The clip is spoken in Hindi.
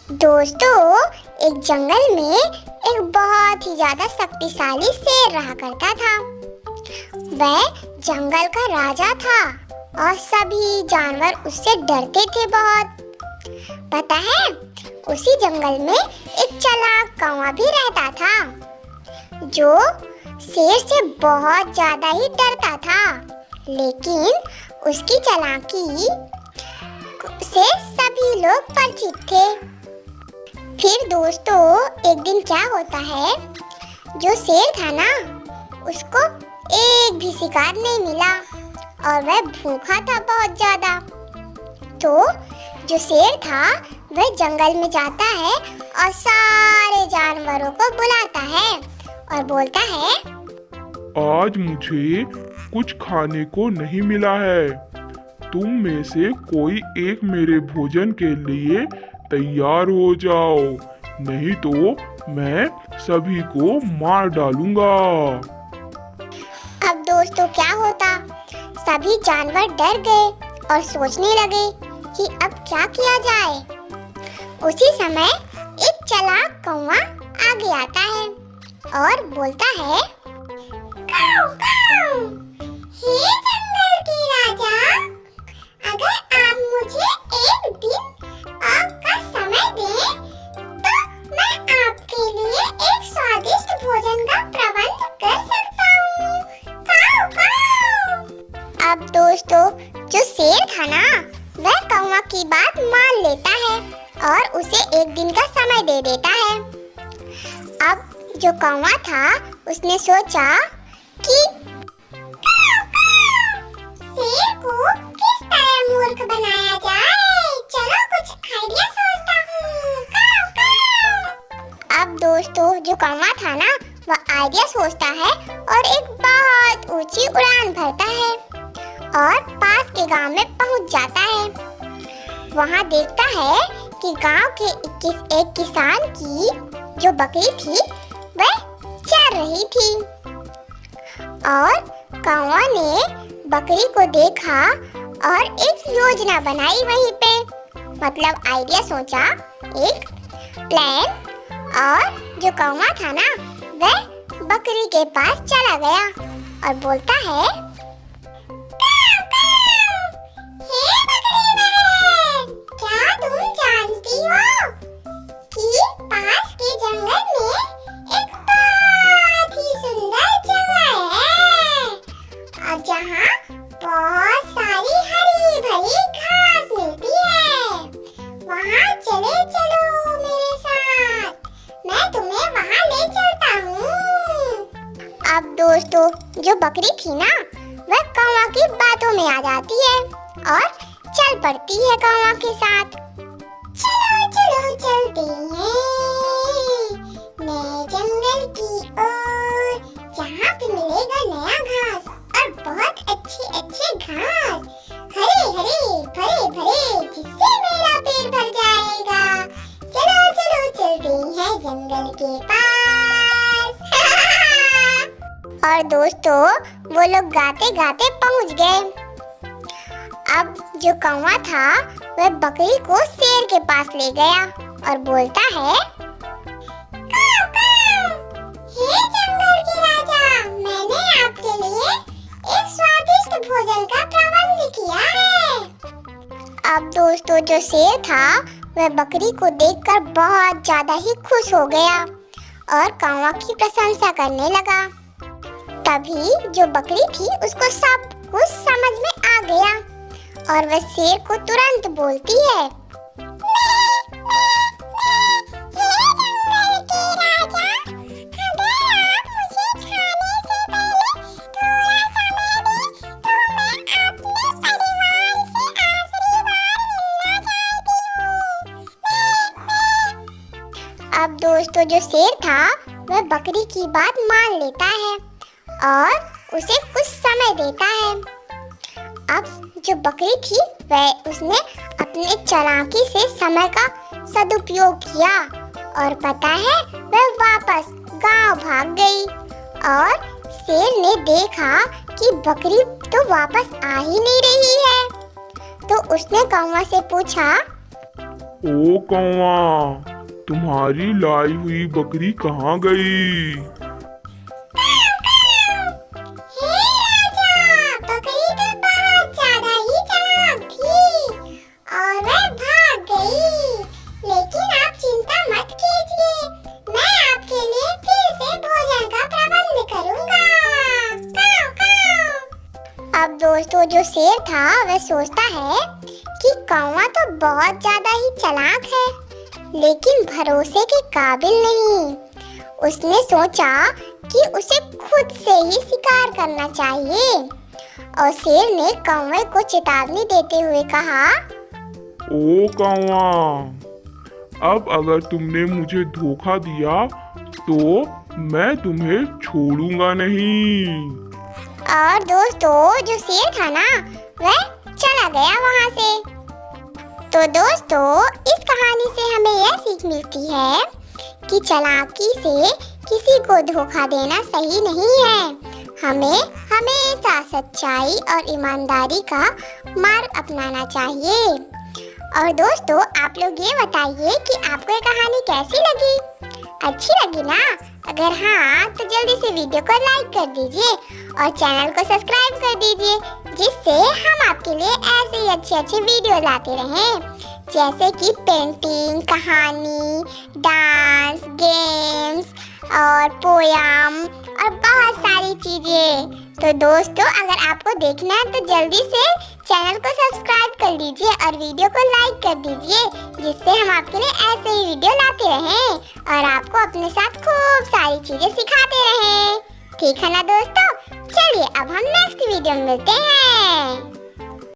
दोस्तों, एक जंगल में एक बहुत ही ज्यादा शक्तिशाली शेर रहा करता था। वह जंगल का राजा था और सभी जानवर उससे डरते थे बहुत। पता है, उसी जंगल में एक चालाक कौवा भी रहता था जो शेर से बहुत ज्यादा ही डरता था, लेकिन उसकी चालाकी से सभी लोग परिचित थे। फिर दोस्तों, एक दिन क्या होता है, जो शेर था ना, उसको एक भी शिकार नहीं मिला और वह भूखा था बहुत ज्यादा। तो जो शेर था वह जंगल में जाता है और सारे जानवरों को बुलाता है और बोलता है, आज मुझे कुछ खाने को नहीं मिला है। तुम में से कोई एक मेरे भोजन के लिए तैयार हो जाओ, नहीं तो मैं सभी को मार डालूंगा। अब दोस्तों क्या होता, सभी जानवर डर गए और सोचने लगे कि अब क्या किया जाए। उसी समय एक चालाक कौवा आगे आता है और बोलता है, काऊ काऊ, हे जंगल के राजा, अगर आप मुझे एक दिन आपका समय दें, तो मैं आपके लिए एक स्वादिष्ट भोजन का प्रबंध कर सकता हूँ। काऊ काऊ। अब दोस्तों, जो शेर था ना, वह कौवा की बात मान लेता है और उसे एक दिन का समय दे देता है। अब जो कौवा था, उसने सोचा कि शेर को किस तरह मूर्ख बनाया जाए, चलो कुछ आइडिया सोचता हूँ। काऊ काऊ। अब दोस्तों, जो कौवा था ना, वह आइडिया सोचता है और एक बहुत ऊंची उड़ान भरता है और पास के गांव में पहुंच जाता है। वहां देखता है कि गांव के एक किसान की जो बकरी थी वह चर रही थी और कौवा ने बकरी को देखा और एक योजना बनाई वहीं पे, मतलब आइडिया सोचा, एक प्लान। और जो कौवा था ना, वह बकरी के पास चला गया और बोलता है, काऊ काऊ, हे बकरी बहन, क्या तुम जानती हो कि पास के जंगल में एक बहुत ही सुंदर जगह है और जहाँ बहुत सारी हरी भरी घास मिलती है। वहाँ चले चलो मेरे साथ, मैं तुम्हें वहाँ ले चलता हूँ। अब दोस्तों, जो बकरी थी ना, वह कौवा की बातों में आ जाती है और चल पड़ती है कौवा के साथ। चलो चलो चलते हैं नए जंगल की ओर, जहाँ पे मिलेगा नया घास और बहुत अच्छे घास, हरे हरे भरे भरे, जिससे मेरा पेट भर जाएगा। चलो चलो चलते हैं जंगल के पास। और दोस्तों, वो लोग गाते गाते पहुंच गए। अब जो कौवा था, वह बकरी को शेर के पास ले गया और बोलता है, काऊ काऊ, हे जंगल के राजा, मैंने आपके लिए एक स्वादिष्ट भोजन का प्रबंध किया है। अब दोस्तों, जो शेर था, वह बकरी को देखकर बहुत ज्यादा ही खुश हो गया और कौवा की प्रशंसा करने लगा। तभी जो बकरी थी, उसको सब कुछ समझ में आ गया और वह शेर को तुरंत बोलती है, अब दोस्तों, जो शेर था, वह बकरी की बात मान लेता है और उसे कुछ समय देता है। अब जो बकरी थी, उसने अपने चालाकी से समय का सदुपयोग किया और पता है, वह वापस गांव भाग गई और शेर ने देखा कि बकरी तो वापस आ ही नहीं रही है। तो उसने कौवा से पूछा, ओ कौवा, तुम्हारी लाई हुई बकरी कहाँ गई? हे राजा, बकरी तो बहुत ज्यादा ही चालाक थी और वह भाग गई। लेकिन आप चिंता मत कीजिए, मैं आपके लिए फिर से भोजन का प्रबंध करूंगा। काऊ काऊ। अब दोस्तों जो शेर था वह सोचता है कि कौवा तो बहुत ज्यादा ही चालाक है, लेकिन भरोसे के काबिल नहीं। उसने सोचा कि उसे खुद से ही शिकार करना चाहिए और शेर ने कौवे को चेतावनी देते हुए कहा, ओ कौवा, अब अगर तुमने मुझे धोखा दिया तो मैं तुम्हें छोड़ूंगा नहीं। और दोस्तों जो शेर था ना वह चला गया वहां से। तो दोस्तों इस कहानी से हमें यह सीख मिलती है कि चालाकी से किसी को धोखा देना सही नहीं है। हमें हमेशा सच्चाई और ईमानदारी का मार्ग अपनाना चाहिए। और दोस्तों आप लोग ये बताइए कि आपको ये कहानी कैसी लगी? अच्छी लगी ना? अगर हाँ तो जल्दी से वीडियो को लाइक कर दीजिए और चैनल को सब्सक्राइब कर दीजिए, जिससे हम आपके लिए ऐसे ही अच्छे वीडियो लाते रहें, जैसे कि पेंटिंग, कहानी, डांस, गेम्स और पोयम और बहुत सारी चीजें। तो दोस्तों अगर आपको देखना है तो जल्दी से चैनल को सब्सक्राइब कर लीजिए और वीडियो को लाइक कर दीजिए, जिससे हम आपके लिए ऐसे ही वीडियो लाते रहें और आपको अपने साथ खूब सारी चीजें सिखाते रहें। ठीक है ना दोस्तों? चलिए अब हम नेक्स्ट वीडियो में मिलते हैं।